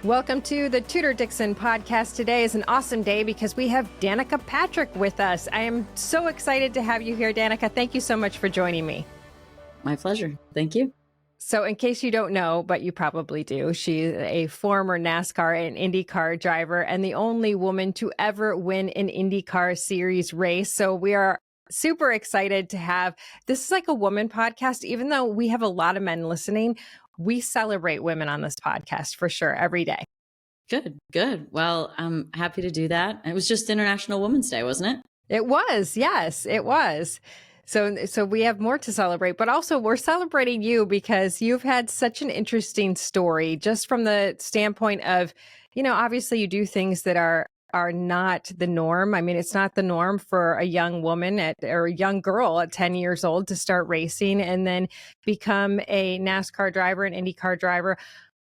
Welcome to the Tudor Dixon Podcast. Today is an awesome day because we have Danica Patrick with us. I am so excited to have you here, Danica. Thank you so much for joining me. My pleasure. Thank you. So in case you don't know, but you probably do, she's a former NASCAR and IndyCar driver and the only woman to ever win an IndyCar series race. So we are super excited to have, this is like a woman podcast, even though we have a lot of men listening. We celebrate women on this podcast for sure every day. Good. Well, I'm happy to do that. It was just International Women's Day, wasn't it? It was. Yes, it was. So we have more to celebrate, but also we're celebrating you because you've had such an interesting story just from the standpoint of, obviously you do things that are not the norm. I mean, it's not the norm for a young woman or a young girl at 10 years old to start racing and then become a NASCAR driver, an IndyCar driver.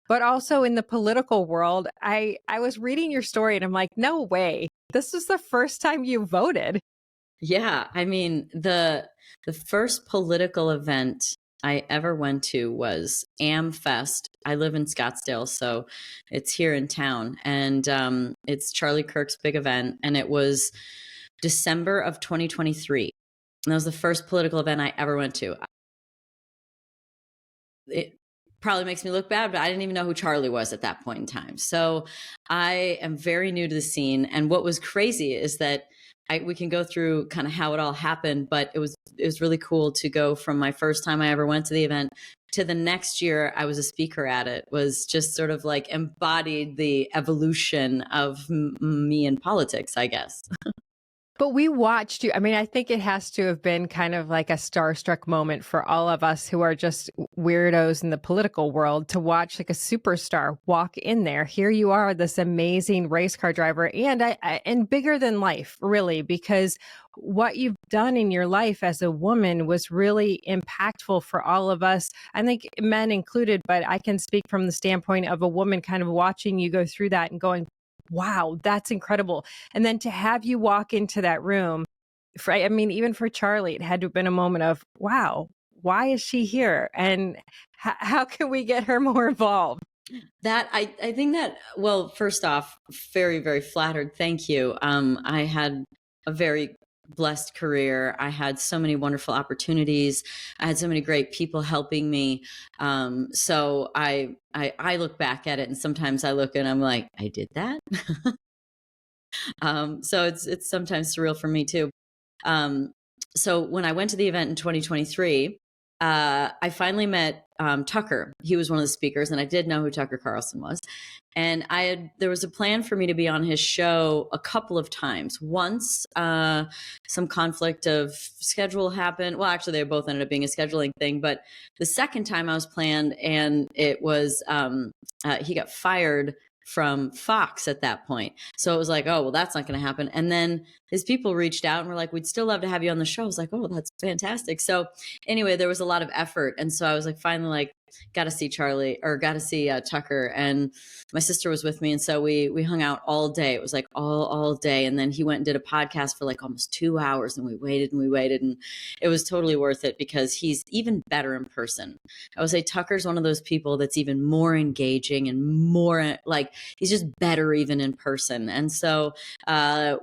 But also in the political world, I was reading your story and I'm like, no way. This was the first time you voted. Yeah. I mean, the first political event I ever went to was AmFest. I live in Scottsdale, so it's here in town. And it's Charlie Kirk's big event. And it was December of 2023. And that was the first political event I ever went to. It probably makes me look bad, but I didn't even know who Charlie was at that point in time. So I am very new to the scene. And what was crazy is that we can go through kind of how it all happened, but it was really cool to go from my first time I ever went to the event to the next year I was a speaker at it. Was just sort of like embodied the evolution of me in politics, I guess. But we watched you. I mean, I think it has to have been kind of like a starstruck moment for all of us who are just weirdos in the political world to watch like a superstar walk in there. Here you are, this amazing race car driver and bigger than life, really, because what you've done in your life as a woman was really impactful for all of us. I think men included, but I can speak from the standpoint of a woman kind of watching you go through that and going, wow, that's incredible. And then to have you walk into that room, even for Charlie, it had to have been a moment of, wow, why is she here? And how can we get her more involved? That I think that, well, first off, very, very flattered. Thank you. I had a very blessed career. I had so many wonderful opportunities. I had so many great people helping me. So I look back at it and sometimes I look and I'm like, I did that. So it's sometimes surreal for me too. So when I went to the event in 2023, I finally met Tucker. He was one of the speakers, and I did know who Tucker Carlson was. And there was a plan for me to be on his show a couple of times. Once some conflict of schedule happened. Well, actually, they both ended up being a scheduling thing. But the second time I was planned, and it was he got fired from Fox at that point. So it was like, oh, well, that's not going to happen. And then his people reached out and were like, we'd still love to have you on the show. I was like, oh, that's fantastic. So anyway, there was a lot of effort. And so I was like, finally, like, got to see Tucker. And my sister was with me. And so we hung out all day. It was like all day. And then he went and did a podcast for like almost 2 hours. And we waited. And it was totally worth it because he's even better in person. I would say Tucker's one of those people that's even more engaging and more like, he's just better even in person. And so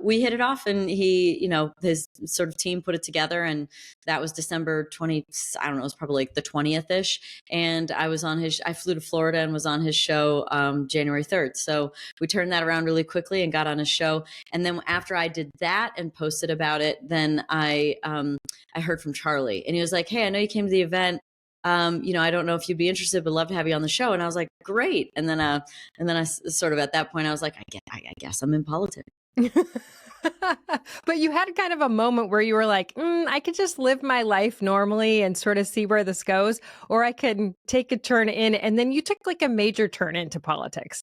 we hit it off, and he, his sort of team put it together. And that was December 20, I don't know, it was probably like the 20th-ish. And I flew to Florida and was on his show January 3rd. So we turned that around really quickly and got on his show. And then after I did that and posted about it, then I heard from Charlie, and he was like, hey, I know you came to the event. I don't know if you'd be interested, but love to have you on the show. And I was like, great. And then I sort of at that point, I was like, I guess I'm in politics. But you had kind of a moment where you were like, I could just live my life normally and sort of see where this goes, or I could take a turn in. And then you took like a major turn into politics.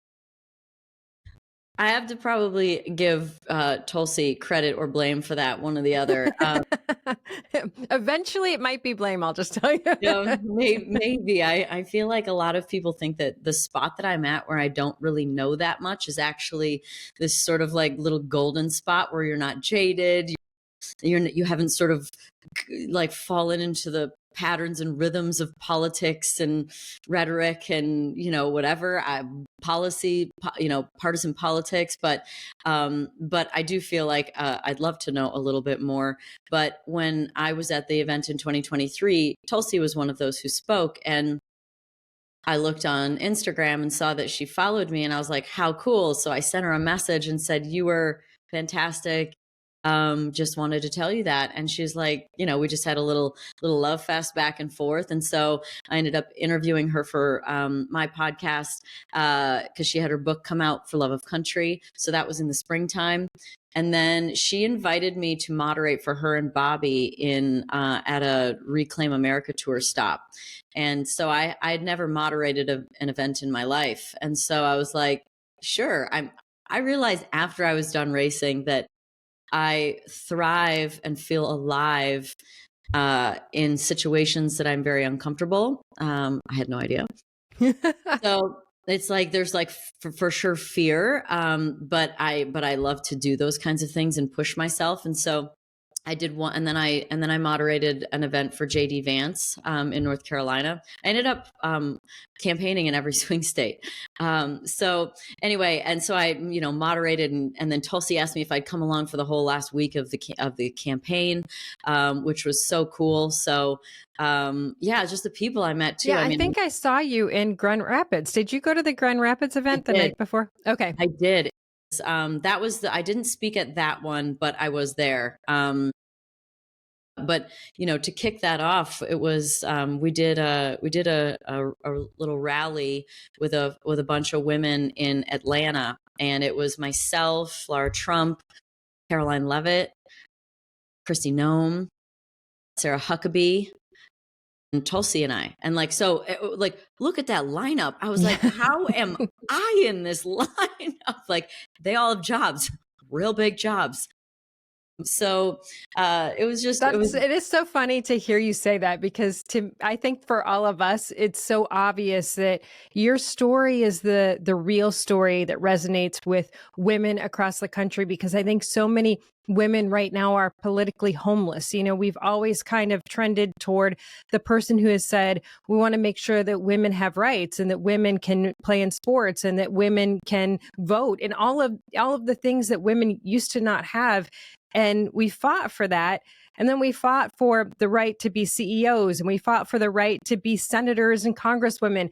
I have to probably give Tulsi credit or blame for that, one or the other. Eventually, it might be blame, I'll just tell you. Maybe. I feel like a lot of people think that the spot that I'm at where I don't really know that much is actually this sort of like little golden spot where you're not jaded. You haven't sort of like fallen into the patterns and rhythms of politics and rhetoric and, whatever, policy, partisan politics. But I do feel like I'd love to know a little bit more. But when I was at the event in 2023, Tulsi was one of those who spoke, and I looked on Instagram and saw that she followed me, and I was like, how cool. So I sent her a message and said, you were fantastic. Just wanted to tell you that. And she's like, we just had a little love fest back and forth. And so I ended up interviewing her for my podcast because she had her book come out, For Love of Country. So that was in the springtime. And then she invited me to moderate for her and Bobby at a Reclaim America tour stop. And so I had never moderated an event in my life. And so I was like, sure. I realized after I was done racing that I thrive and feel alive in situations that I'm very uncomfortable. I had no idea. So it's like there's like for sure fear, but I love to do those kinds of things and push myself. And so I did one, and then I moderated an event for JD Vance in North Carolina. I ended up campaigning in every swing state. So anyway, and so I moderated, and then Tulsi asked me if I'd come along for the whole last week of the campaign, which was so cool. So just the people I met too. Yeah, I think I saw you in Grand Rapids. Did you go to the Grand Rapids event the night before? Okay, I did. That was I didn't speak at that one, but I was there. But to kick that off, it was we did a little rally with a bunch of women in Atlanta, and it was myself, Laura Trump, Caroline Levitt, Kristi Noem, Sarah Huckabee, and Tulsi and I. And look at that lineup. I was like, how am I in this lineup? Like, they all have jobs, real big jobs. So it was just it is so funny to hear you say that, because I think for all of us, it's so obvious that your story is the real story that resonates with women across the country, because I think so many women right now are politically homeless. We've always kind of trended toward the person who has said, we want to make sure that women have rights and that women can play in sports and that women can vote and all of the things that women used to not have. And we fought for that. And then we fought for the right to be CEOs, and we fought for the right to be senators and congresswomen.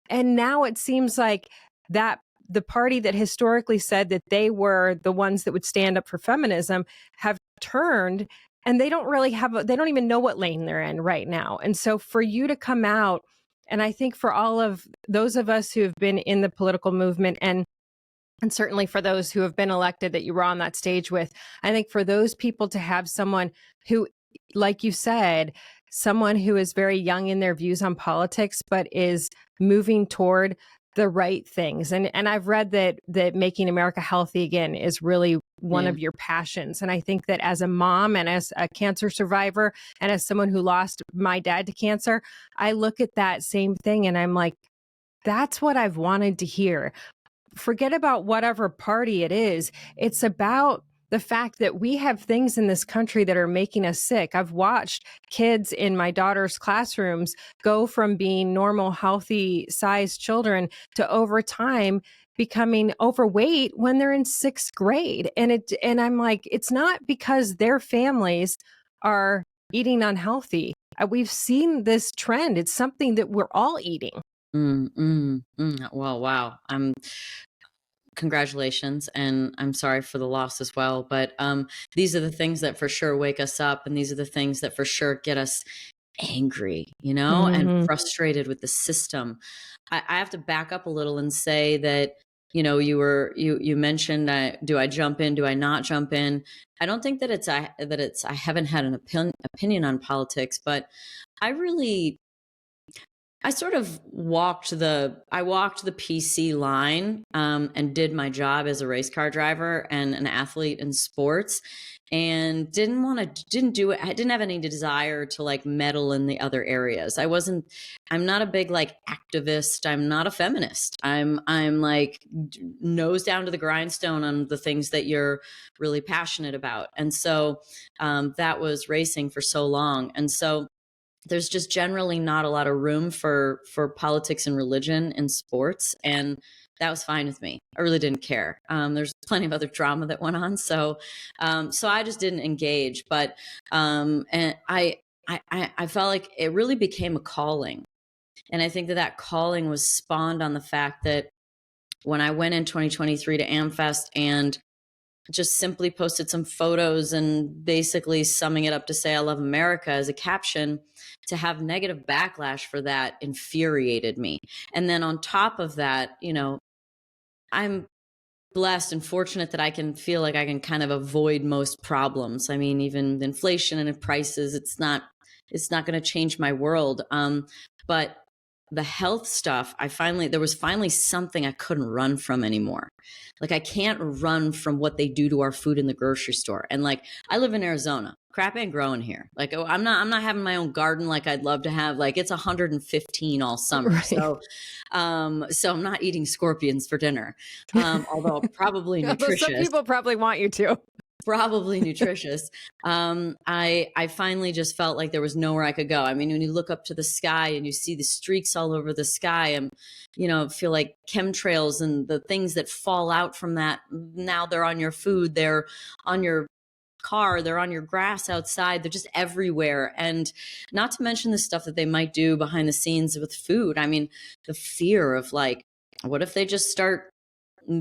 And now it seems like that the party that historically said that they were the ones that would stand up for feminism have turned, and they don't really they don't even know what lane they're in right now. And so for you to come out, and I think for all of those of us who have been in the political movement, and certainly for those who have been elected that you were on that stage with, I think for those people to have someone who, like you said, someone who is very young in their views on politics, but is moving toward the right things. And I've read that making America healthy again is really one of your passions. And I think that as a mom and as a cancer survivor and as someone who lost my dad to cancer, I look at that same thing and I'm like, that's what I've wanted to hear. Forget about whatever party it is. It's about the fact that we have things in this country that are making us sick. I've watched kids in my daughter's classrooms go from being normal, healthy sized children to over time becoming overweight when they're in 6th grade. And I'm like, it's not because their families are eating unhealthy. We've seen this trend. It's something that we're all eating. Well, wow. Congratulations. And I'm sorry for the loss as well. But these are the things that for sure wake us up. And these are the things that for sure get us angry, and frustrated with the system. I have to back up a little and say that, you mentioned, do I jump in? Do I not jump in? I don't think that I haven't had an opinion on politics, but I sort of walked the PC line and did my job as a race car driver and an athlete in sports, and didn't do it. I didn't have any desire to meddle in the other areas. I'm not a big activist. I'm not a feminist. I'm nose down to the grindstone on the things that you're really passionate about. And so that was racing for so long. And so there's just generally not a lot of room for politics and religion in sports, and that was fine with me. I really didn't care. There's plenty of other drama that went on, so I just didn't engage. But and I felt like it really became a calling, and I think that calling was spawned on the fact that when I went in 2023 to AmFest and just simply posted some photos and basically summing it up to say I love America as a caption, to have negative backlash for that infuriated me. And then on top of that, I'm blessed and fortunate that I can feel like I can kind of avoid most problems. I mean, even inflation and prices, it's not going to change my world. But the health stuff, there was finally something I couldn't run from anymore. Like, I can't run from what they do to our food in the grocery store. And like, I live in Arizona. Crap ain't growing here. Like, I'm not having my own garden like I'd love to have. Like, it's 115 all summer. Right. So I'm not eating scorpions for dinner. Although probably nutritious. Some people probably want you to. Probably nutritious. I finally just felt like there was nowhere I could go. I mean, when you look up to the sky and you see the streaks all over the sky, and feel like chemtrails and the things that fall out from that. Now they're on your food, they're on your car, they're on your grass outside, they're just everywhere. And not to mention the stuff that they might do behind the scenes with food. I mean, the fear of like, what if they just start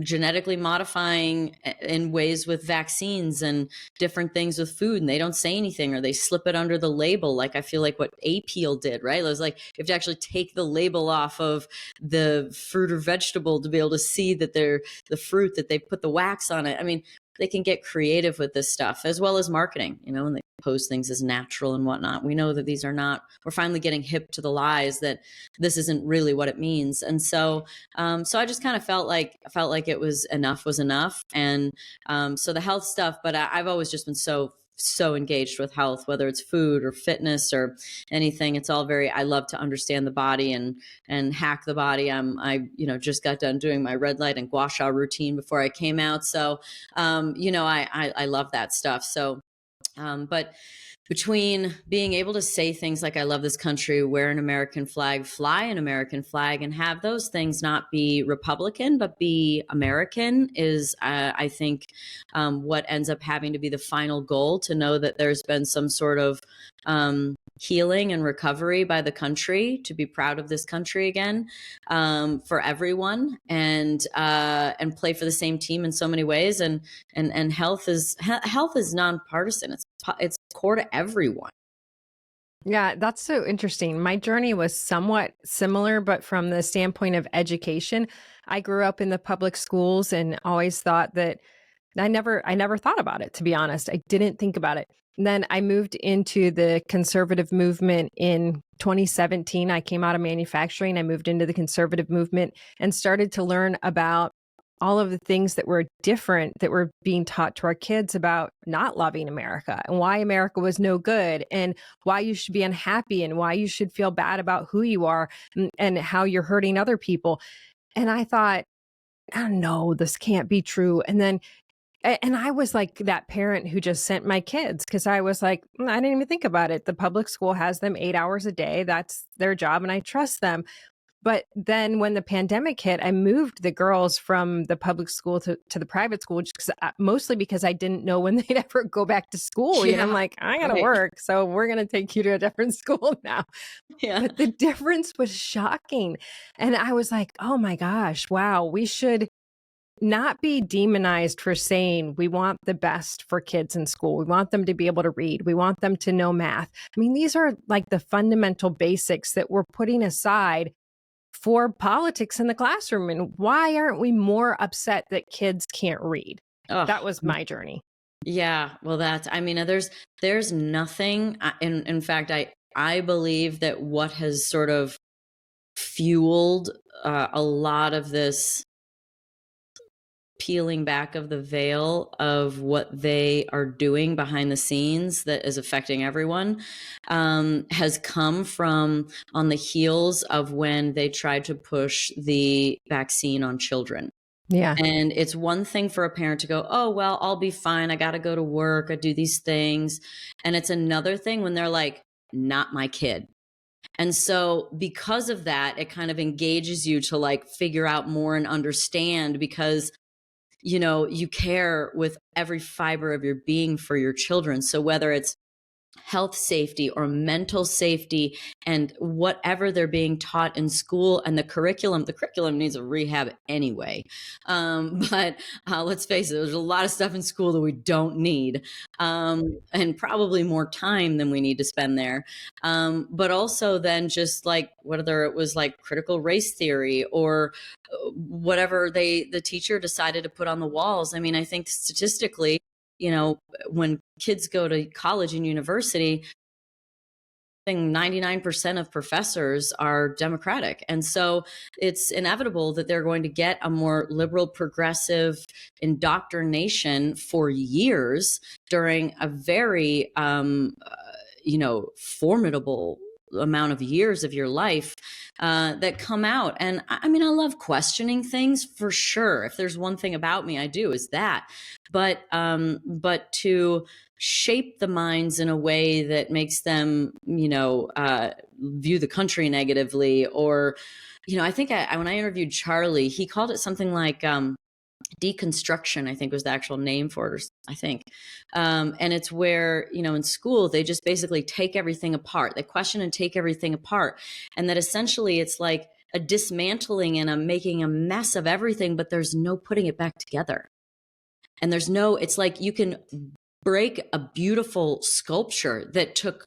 genetically modifying in ways with vaccines and different things with food, and they don't say anything, or they slip it under the label. Like, I feel like what A-Peel did, right? It was like, you have to actually take the label off of the fruit or vegetable to be able to see that they're the fruit, that they put the wax on it. I mean, they can get creative with this stuff, as well as marketing, and they pose things as natural and whatnot. We know that these are not, we're finally getting hip to the lies that this isn't really what it means. And so I just kind of felt like it was enough. And so the health stuff, but I've always just been so engaged with health, whether it's food or fitness or anything. It's all I love to understand the body and hack the body. I just got done doing my red light and gua sha routine before I came out. So, I love that stuff. So, but between being able to say things like, I love this country, wear an American flag, fly an American flag, and have those things not be Republican, but be American is, I think, what ends up having to be the final goal, to know that there's been some sort of healing and recovery by the country, to be proud of this country again, for everyone, and play for the same team in so many ways. And health is nonpartisan. It's core to everyone. Yeah, that's so interesting. My journey was somewhat similar, but from the standpoint of education. I grew up in the public schools and always thought that I never thought about it, to be honest. I didn't think about it. And then I moved into the conservative movement in 2017. I came out of manufacturing. I moved into the conservative movement and started to learn about all of the things that were different, that were being taught to our kids about not loving America, and why America was no good, and why you should be unhappy, and why you should feel bad about who you are, and how you're hurting other people. And I thought, oh no, this can't be true. And I was like that parent who just sent my kids, because I was like, I didn't even think about it. The public school has them 8 hours a day. That's their job, and I trust them. But then when the pandemic hit, I moved the girls from the public school to the private school, just mostly because I didn't know when they'd ever go back to school. Yeah, I'm like, I got to work, so we're going to take you to a different school now. Yeah. But the difference was shocking. And I was like, oh my gosh, wow, we should not be demonized for saying we want the best for kids in school. We want them to be able to read. We want them to know math. I mean, these are like the fundamental basics that we're putting aside for politics in the classroom. And why aren't we more upset that kids can't read? Oh, that was my journey. Yeah. Well, there's nothing. In fact, I believe that what has sort of fueled a lot of this peeling back of the veil of what they are doing behind the scenes that is affecting everyone has come from on the heels of when they tried to push the vaccine on children. Yeah. And it's one thing for a parent to go, oh, well, I'll be fine. I got to go to work. I do these things. And it's another thing when they're like, not my kid. And so because of that, it kind of engages you to like figure out more and understand, because you care with every fiber of your being for your children. So whether it's health safety or mental safety and whatever they're being taught in school, and the curriculum needs a rehab anyway. But let's face it, there's a lot of stuff in school that we don't need, and probably more time than we need to spend there. But also then just like whether it was like critical race theory or whatever the teacher decided to put on the walls. I mean, I think statistically, when kids go to college and university, I think 99% of professors are Democratic. And so it's inevitable that they're going to get a more liberal, progressive indoctrination for years during a very, formidable amount of years of your life that come out. And I mean, I love questioning things for sure. If there's one thing about me, I do is that. But to shape the minds in a way that makes them, view the country negatively, or, I think when I interviewed Charlie, he called it something like deconstruction, I think was the actual name for it, I think. And it's where, in school, they just basically take everything apart. They question and take everything apart. And that essentially it's like a dismantling and a making a mess of everything, but there's no putting it back together. And it's like you can break a beautiful sculpture that took,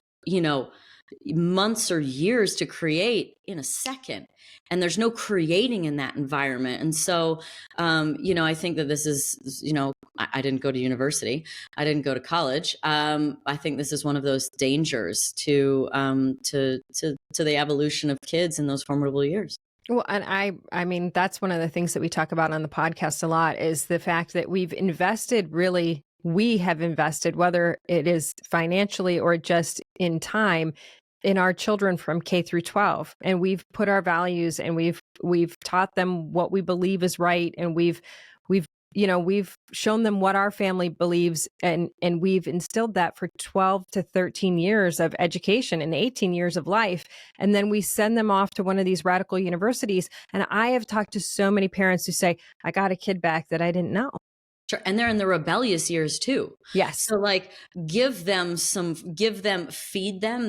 months or years to create in a second. And there's no creating in that environment. And so, I think that this is, I didn't go to university. I didn't go to college. I think this is one of those dangers to the evolution of kids in those formidable years. Well, and I mean, that's one of the things that we talk about on the podcast a lot, is the fact that we have invested, whether it is financially or just in time, in our children from K through 12. And we've put our values, and we've taught them what we believe is right. And we've shown them what our family believes, and we've instilled that for 12 to 13 years of education and 18 years of life. And then we send them off to one of these radical universities. And I have talked to so many parents who say, I got a kid back that I didn't know. Sure. And they're in the rebellious years too. Yes. So like feed them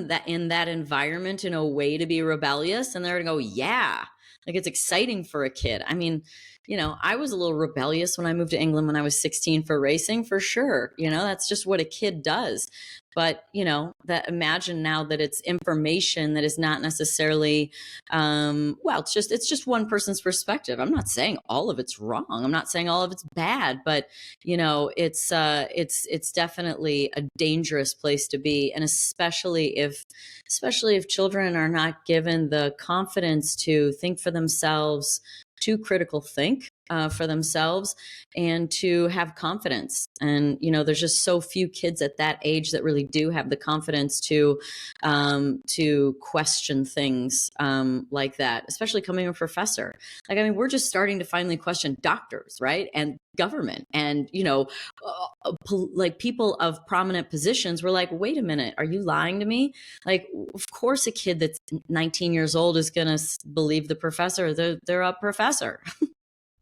that in that environment in a way to be rebellious. And they're going to go, yeah, like it's exciting for a kid. I mean, I was a little rebellious when I moved to England when I was 16 for racing, for sure. That's just what a kid does. But, that imagine now that it's information that is not necessarily, it's just one person's perspective. I'm not saying all of it's wrong. I'm not saying all of it's bad, but, it's definitely a dangerous place to be. And especially if children are not given the confidence to think for themselves, to critical think for themselves, and to have confidence. And, there's just so few kids at that age that really do have the confidence to question things like that, especially coming from a professor. Like, I mean, we're just starting to finally question doctors, right? And government, and, like people of prominent positions were like, wait a minute, are you lying to me? Like, of course, a kid that's 19 years old is going to believe the professor. They're a professor.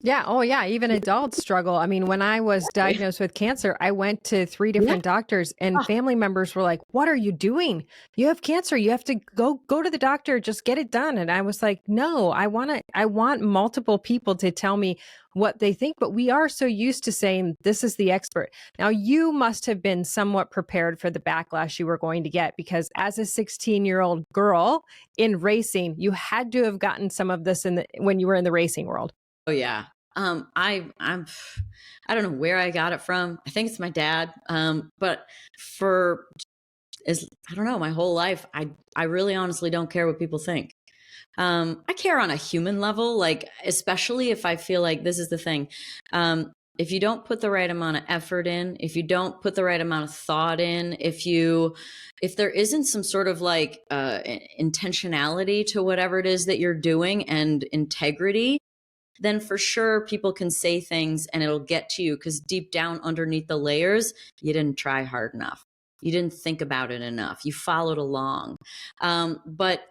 Yeah. Oh, yeah. Even adults struggle. I mean, when I was diagnosed with cancer, I went to 3 different doctors, and family members were like, what are you doing? You have cancer. You have to go to the doctor. Just get it done. And I was like, no, I want multiple people to tell me what they think. But we are so used to saying, this is the expert. Now, you must have been somewhat prepared for the backlash you were going to get, because as a 16-year-old girl in racing, you had to have gotten some of this when you were in the racing world. Oh, yeah. I don't know where I got it from. I think it's my dad. But I don't know, my whole life, I really honestly don't care what people think. I care on a human level, like, especially if I feel like this is the thing. If you don't put the right amount of effort in, if you don't put the right amount of thought in, if there isn't some sort of like intentionality to whatever it is that you're doing, and integrity, then for sure people can say things and it'll get to you, because deep down underneath the layers, you didn't try hard enough. You didn't think about it enough. You followed along. But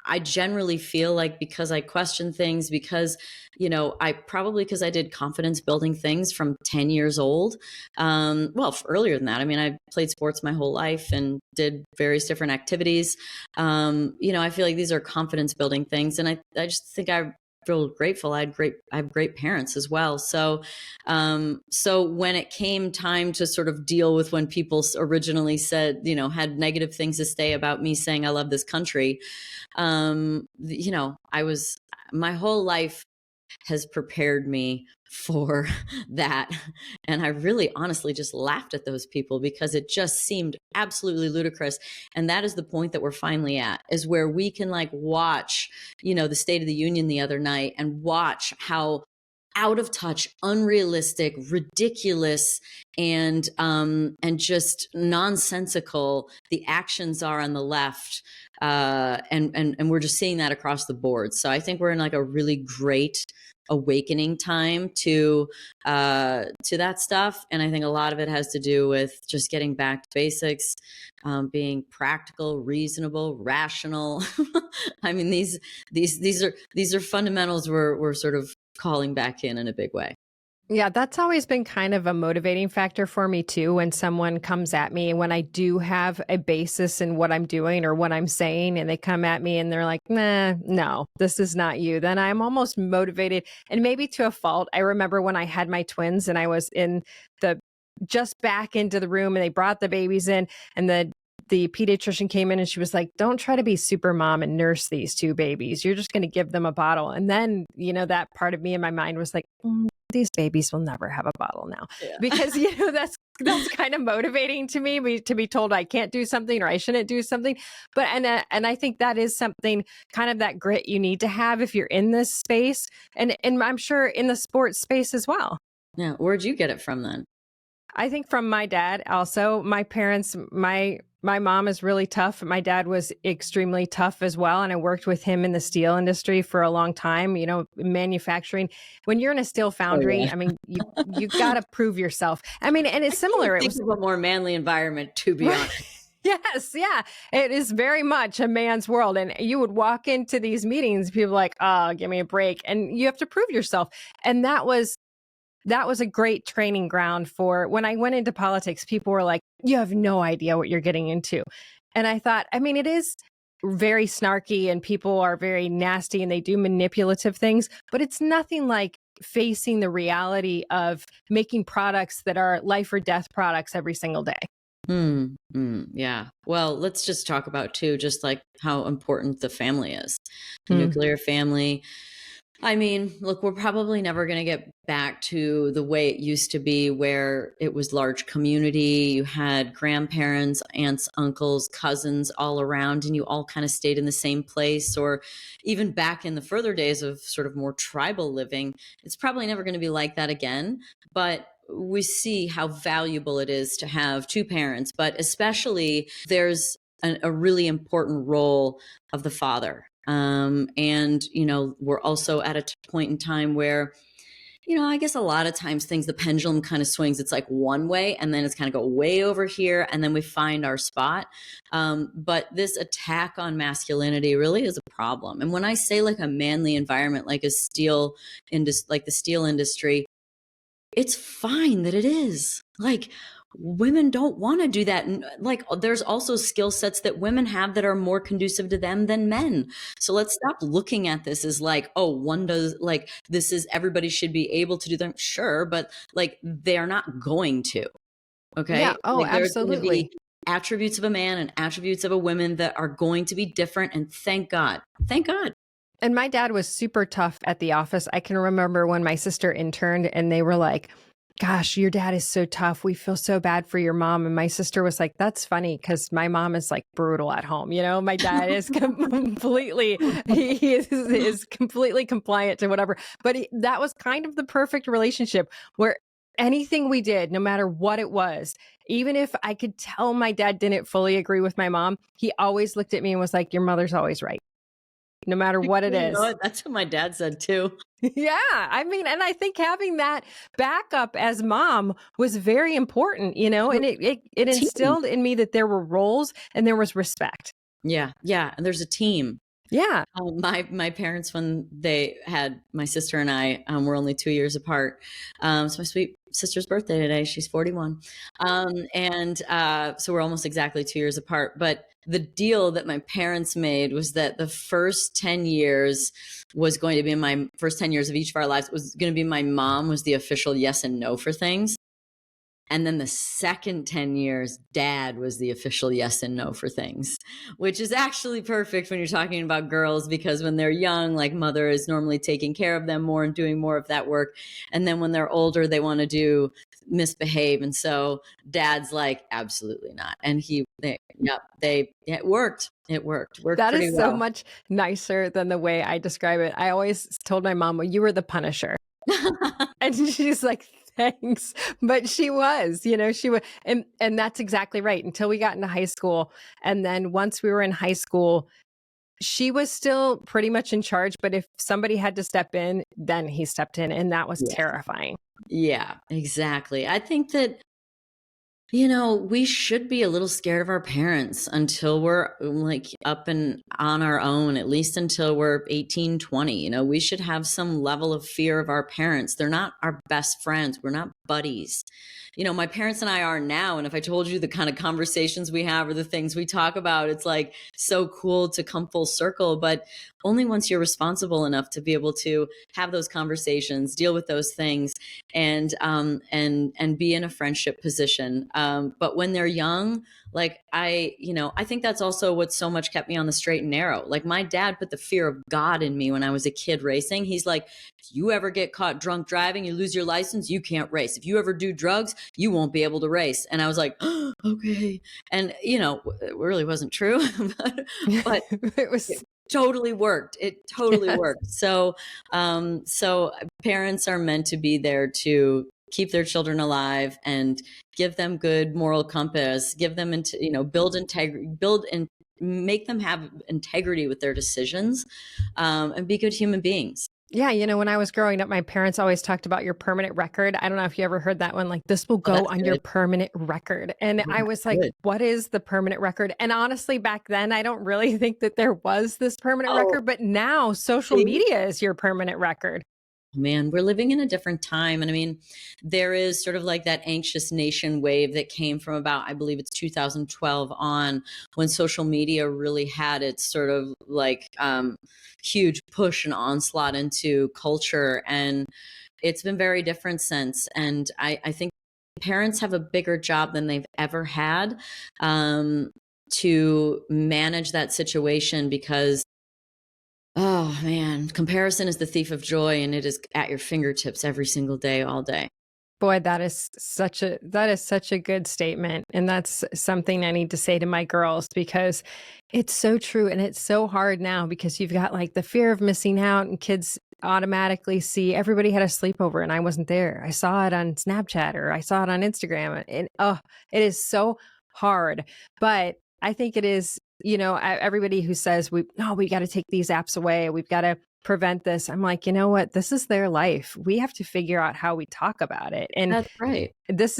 I generally feel like because I question things, because, because I did confidence building things from 10 years old. Earlier than that. I mean, I played sports my whole life and did various different activities. I feel like these are confidence building things. And I just think I feel grateful. I have great parents as well. So when it came time to sort of deal with when people originally said, had negative things to say about me saying I love this country, my whole life has prepared me for that. And I really honestly just laughed at those people because it just seemed absolutely ludicrous. And that is the point that we're finally at, is where we can watch, the State of the Union the other night and watch how out of touch, unrealistic, ridiculous, and just nonsensical the actions are on the left. And we're just seeing that across the board. So I think we're in a really great awakening time to that stuff. And I think a lot of it has to do with just getting back to basics, being practical, reasonable, rational. I mean, these are fundamentals we're sort of calling back in a big way. Yeah, that's always been kind of a motivating factor for me too. When someone comes at me, when I do have a basis in what I'm doing or what I'm saying, and they come at me and they're like, nah, no, this is not you, then I'm almost motivated, and maybe to a fault. I remember when I had my twins and I was just back into the room and they brought the babies in, and the pediatrician came in and she was like, don't try to be super mom and nurse these two babies. You're just going to give them a bottle. And then, that part of me in my mind was like, these babies will never have a bottle now. Yeah. Because, that's kind of motivating to me to be told I can't do something or I shouldn't do something. But, and I think that is something, kind of that grit you need to have if you're in this space. And I'm sure in the sports space as well. Yeah. Where'd you get it from then? I think from my dad. Also, my parents, my mom is really tough. My dad was extremely tough as well. And I worked with him in the steel industry for a long time, manufacturing. When you're in a steel foundry, I mean, you got to prove yourself. I mean, and it's similar. It was a more manly environment, to be honest. Yes. Yeah. It is very much a man's world. And you would walk into these meetings, people like, oh, give me a break. And you have to prove yourself. And that was a great training ground for when I went into politics. People were like, you have no idea what you're getting into. And I thought, I mean, it is very snarky and people are very nasty and they do manipulative things, but it's nothing like facing the reality of making products that are life or death products every single day. Yeah. Well, let's just talk about too, just how important the family is, the nuclear family. I mean, look, we're probably never going to get back to the way it used to be, where it was large community. You had grandparents, aunts, uncles, cousins all around, and you all kind of stayed in the same place. Or even back in the further days of sort of more tribal living, it's probably never going to be like that again. But we see how valuable it is to have two parents, but especially there's a really important role of the father. We're also at a point in time where, I guess a lot of times the pendulum kind of swings. It's like one way and then it's kind of go way over here and then we find our spot. But this attack on masculinity really is a problem. And when I say a manly environment, like the steel industry, it's fine that it is. Women don't want to do that. And there's also skill sets that women have that are more conducive to them than men. So let's stop looking at this as one does, this is, everybody should be able to do them. Sure. But they're not going to. Okay. Yeah. Oh, absolutely. There's going to be attributes of a man and attributes of a woman that are going to be different. And thank God. And my dad was super tough at the office. I can remember when my sister interned and they were like, gosh, your dad is so tough. We feel so bad for your mom. And my sister was like, that's funny because my mom is brutal at home. My dad is completely, he is completely compliant to whatever. But that was kind of the perfect relationship where anything we did, no matter what it was, even if I could tell my dad didn't fully agree with my mom, he always looked at me and was like, your mother's always right. no matter what it You know is. what? That's what my dad said too. Yeah. I mean, and I think having that backup as mom was very important, and it Team. instilled in me that there were roles and there was respect. Yeah. Yeah. And there's a team. Yeah. My parents, when they had my sister and I, we're only 2 years apart. It's my sweet sister's birthday today. She's 41. So we're almost exactly 2 years apart. But the deal that my parents made was that the first 10 years was going to be my first 10 years of each of our lives was going to be my mom was the official yes and no for things. And then the second 10 years, dad was the official yes and no for things, which is actually perfect when you're talking about girls, because when they're young, like mother is normally taking care of them more and doing more of that work. And then when they're older, they want to misbehave. And so dad's like, absolutely not. And it worked. It worked. That is so well. much nicer than the way I describe it. I always told my mom, well, you were the punisher. And she's like, thanks. But she was, she was, and that's exactly right. Until we got into high school. And then once we were in high school, she was still pretty much in charge. But if somebody had to step in, then he stepped in. And that was terrifying. Yeah, exactly. I think that, we should be a little scared of our parents until we're like up and on our own, at least until we're 18, 20. We should have some level of fear of our parents. They're not our best friends. We're not buddies. My parents and I are now. And if I told you the kind of conversations we have or the things we talk about, it's like so cool to come full circle. But only once you're responsible enough to be able to have those conversations, deal with those things, and be in a friendship position. But when they're young, like I think that's also what so much kept me on the straight and narrow. Like my dad put the fear of God in me when I was a kid racing. He's like, if you ever get caught drunk driving, you lose your license, you can't race. If you ever do drugs, you won't be able to race. And I was like, oh, okay. And it really wasn't true, but It was totally worked. It totally worked. So parents are meant to be there to keep their children alive and give them good moral compass, give them build integrity, and make them have integrity with their decisions, and be good human beings. Yeah, when I was growing up, my parents always talked about your permanent record. I don't know if you ever heard that one, like this will go on your permanent record. And I was like, what is the permanent record? And honestly, back then, I don't really think that there was this permanent record, but now social media is your permanent record. Man, we're living in a different time. And I mean, there is sort of like that anxious nation wave that came from about, I believe it's 2012 on, when social media really had its sort of like huge push and onslaught into culture. And it's been very different since. And I think parents have a bigger job than they've ever had to manage that situation, because oh man, comparison is the thief of joy, and it is at your fingertips every single day, all day. Boy, that is such a good statement. And that's something I need to say to my girls, because it's so true. And it's so hard now because you've got like the fear of missing out, and kids automatically see everybody had a sleepover and I wasn't there. I saw it on Snapchat or I saw it on Instagram. And it is so hard. But I think it is, everybody who says we got to take these apps away, we've got to prevent this. I'm like, you know what? This is their life. We have to figure out how we talk about it. And that's right. It's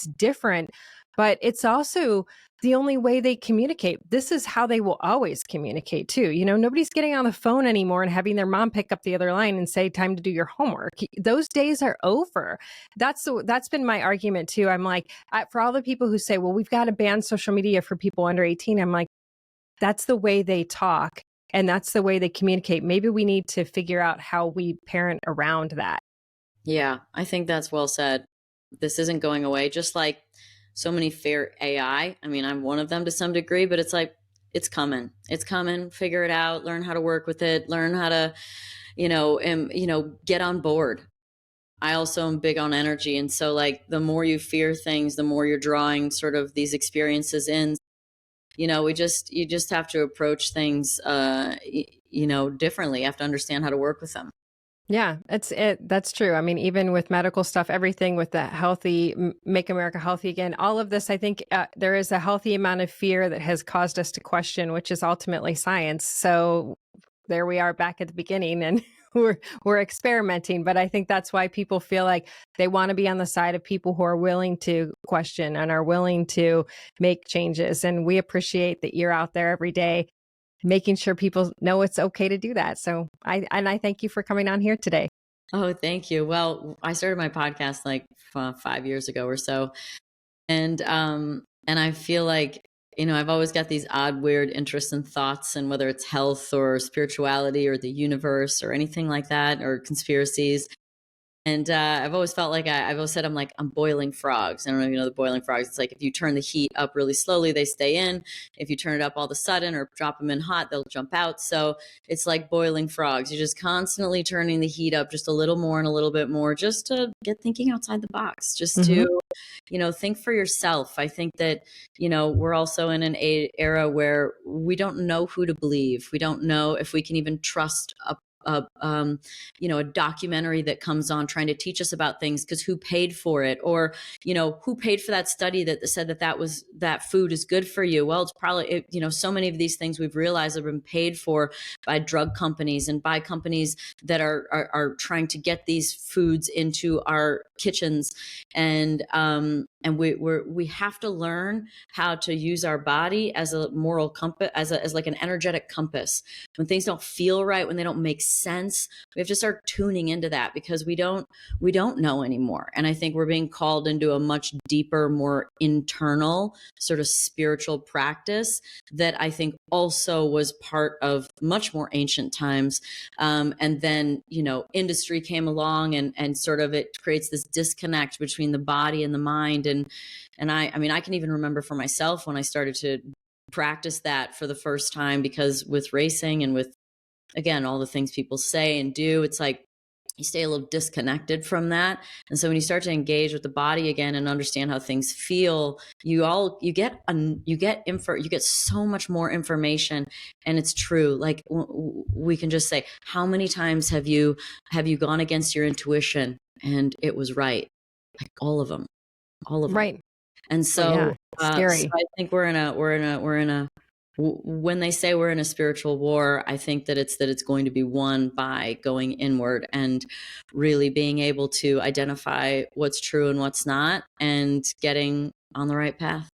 different, but it's also the only way they communicate. This is how they will always communicate too. Nobody's getting on the phone anymore and having their mom pick up the other line and say, time to do your homework. Those days are over. That's been my argument too. I'm like, for all the people who say, well, we've got to ban social media for people under 18. I'm like, that's the way they talk. And that's the way they communicate. Maybe we need to figure out how we parent around that. Yeah, I think that's well said. This isn't going away. Just like so many fear AI. I mean, I'm one of them to some degree, but it's like, it's coming. It's coming. Figure it out. Learn how to work with it. Learn how to, get on board. I also am big on energy. And so like the more you fear things, the more you're drawing sort of these experiences in. You just have to approach things, differently. You have to understand how to work with them. Yeah, that's true. I mean, even with medical stuff, everything with the healthy, make America healthy again, all of this, I think there is a healthy amount of fear that has caused us to question, which is ultimately science. So there we are back at the beginning, and we're experimenting. But I think that's why people feel like they want to be on the side of people who are willing to question and are willing to make changes. And we appreciate that you're out there every day making sure people know it's okay to do that. So I thank you for coming on here today. Oh, thank you. Well, I started my podcast like 5 years ago or so. And I feel like, I've always got these odd, weird interests and thoughts, and whether it's health or spirituality or the universe or anything like that, or conspiracies. And I've always felt like I've always said I'm boiling frogs. I don't know if you know the boiling frogs. It's like if you turn the heat up really slowly, they stay in. If you turn it up all of a sudden or drop them in hot, they'll jump out. So it's like boiling frogs. You're just constantly turning the heat up just a little more and a little bit more, just to get thinking outside the box, just to, think for yourself. I think that, we're also in an era where we don't know who to believe. We don't know if we can even trust a documentary that comes on trying to teach us about things, because who paid for it? Or, who paid for that study that said that food is good for you? Well, it's probably, so many of these things we've realized have been paid for by drug companies and by companies that are trying to get these foods into our kitchens. And we have to learn how to use our body as a moral compass, as like an energetic compass. When things don't feel right, when they don't make sense, we have to start tuning into that, because we don't know anymore. And I think we're being called into a much deeper, more internal sort of spiritual practice that I think also was part of much more ancient times. And then, industry came along and sort of it creates this disconnect between the body and the mind. And I can even remember for myself when I started to practice that for the first time, because with racing and with, again, all the things people say and do, it's like you stay a little disconnected from that. And so when you start to engage with the body again and understand how things feel, you get so much more information. And it's true. Like we can just say, how many times have you gone against your intuition and it was right? Like all of them. Right. And so, scary. So I think we're in a when they say we're in a spiritual war, I think that it's going to be won by going inward and really being able to identify what's true and what's not, and getting on the right path.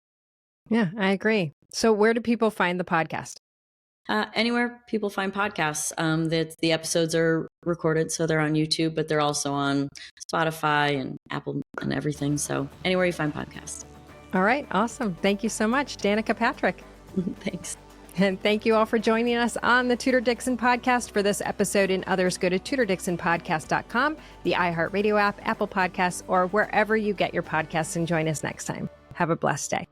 Yeah, I agree. So where do people find the podcast? Anywhere people find podcasts. The episodes are recorded, so they're on YouTube, but they're also on Spotify and Apple and everything. So anywhere you find podcasts. All right. Awesome. Thank you so much, Danica Patrick. Thanks. And thank you all for joining us on the Tudor Dixon Podcast. For this episode and others, go to TudorDixonPodcast.com, the iHeartRadio app, Apple Podcasts, or wherever you get your podcasts, and join us next time. Have a blessed day.